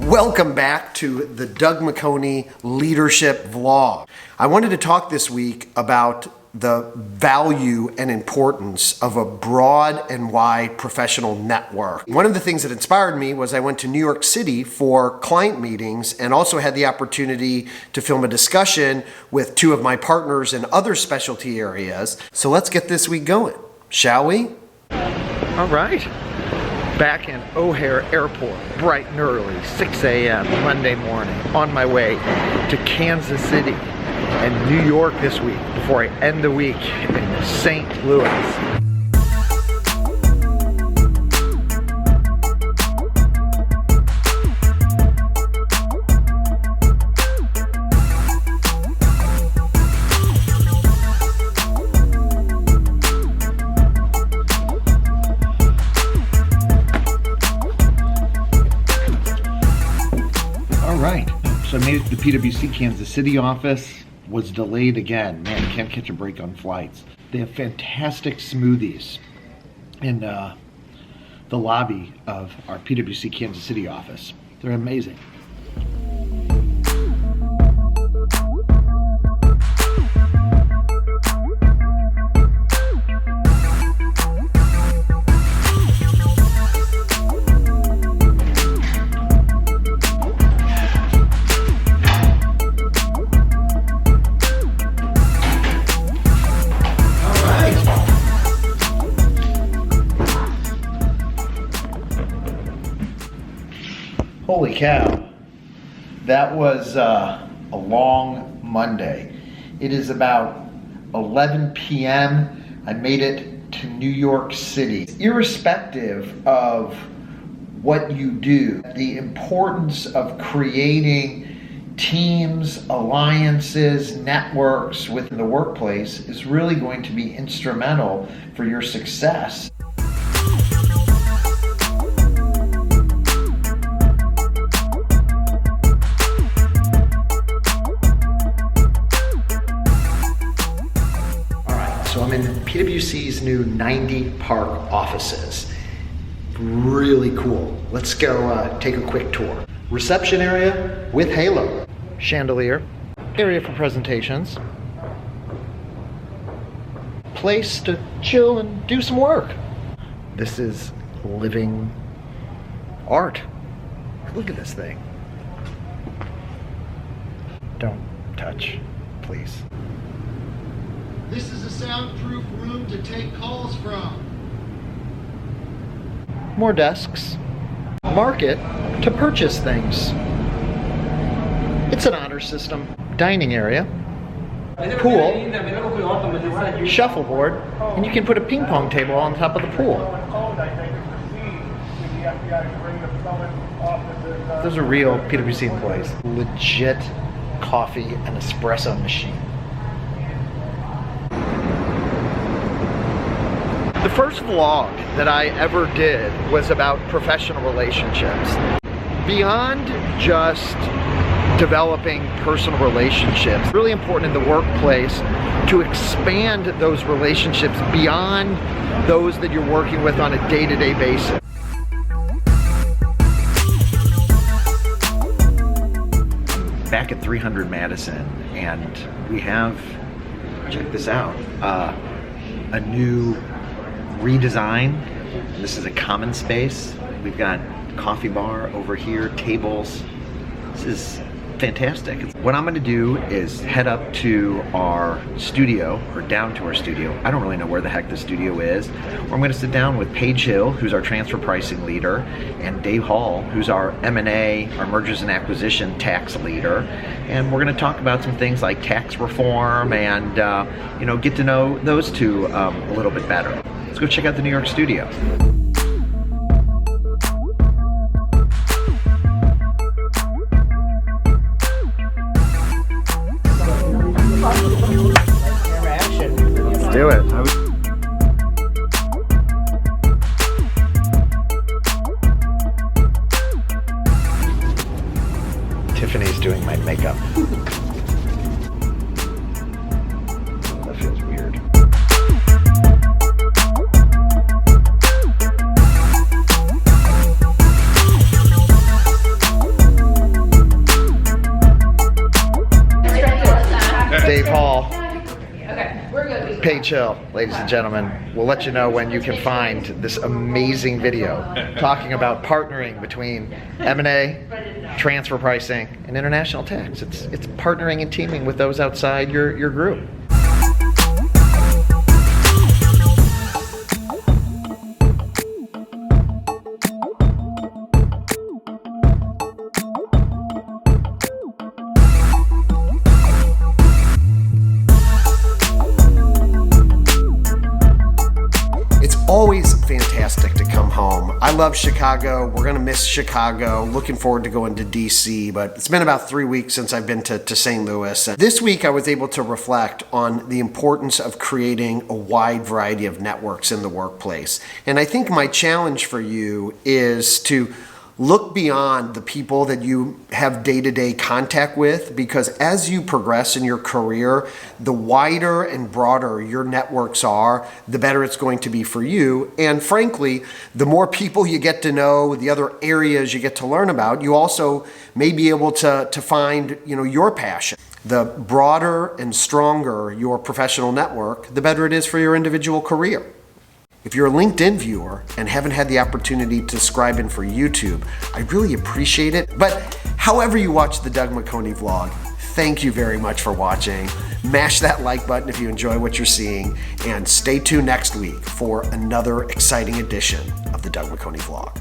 Welcome back to the Doug McConey Leadership Vlog. I wanted to talk this week about the value and importance of a broad and wide professional network. One of the things that inspired me was I went to New York City for client meetings and also had the opportunity to film a discussion with two of my partners in other specialty areas. So let's get this week going, shall we? All right. Back in O'Hare Airport, bright and early, 6 a.m. Monday morning, on my way to Kansas City and New York this week before I end the week in St. Louis. So I made it to the PwC Kansas City office, was delayed again. Man, you can't catch a break on flights. They have fantastic smoothies in the lobby of our PwC Kansas City office. They're amazing. Holy cow, that was a long Monday. It is about 11 p.m. I made it to New York City. Irrespective of what you do, the importance of creating teams, alliances, networks within the workplace is really going to be instrumental for your success. So I'm in PwC's new 90 Park offices. Really cool. Let's go take a quick tour. Reception area with halo. Chandelier. Area for presentations. Place to chill and do some work. This is living art. Look at this thing. Don't touch, please. This is a soundproof room to take calls from. More desks. Market to purchase things. It's an honor system. Dining area. Pool. Shuffleboard. And you can put a ping pong table on top of the pool. Those are real PwC employees. Legit coffee and espresso machine. The first vlog that I ever did was about professional relationships. Beyond just developing personal relationships, it's really important in the workplace to expand those relationships beyond those that you're working with on a day-to-day basis. Back at 300 Madison, and we have, check this out, a new redesign. This is a common space. We've got coffee bar over here, tables. This is fantastic. What I'm going to do is head up to our studio, or down to our studio. I don't really know where the heck the studio is. Or I'm going to sit down with Paige Hill, who's our transfer pricing leader, and Dave Hall, who's our M&A, our mergers and acquisition tax leader. And we're going to talk about some things like tax reform and get to know those two a little bit better. Let's go check out the New York studio. Let's do it. Tiffany's doing my makeup. Dave Hall, Okay, we're good. Pay Chill, ladies and gentlemen. We'll let you know when you can find this amazing video talking about partnering between M&A, transfer pricing, and international tax. It's partnering and teaming with those outside your group. Always fantastic to come home. I love Chicago. We're gonna miss Chicago. Looking forward to going to DC, but it's been about 3 weeks since I've been to St. Louis. And this week I was able to reflect on the importance of creating a wide variety of networks in the workplace. And I think my challenge for you is to look beyond the people that you have day-to-day contact with, because as you progress in your career, the wider and broader your networks are, the better it's going to be for you. And frankly, the more people you get to know, the other areas you get to learn about, you also may be able to find, your passion. The broader and stronger your professional network, the better it is for your individual career. If you're a LinkedIn viewer and haven't had the opportunity to subscribe in for YouTube, I really appreciate it. But however you watch the Doug McConey vlog, thank you very much for watching. Mash that like button if you enjoy what you're seeing, and stay tuned next week for another exciting edition of the Doug McConey vlog.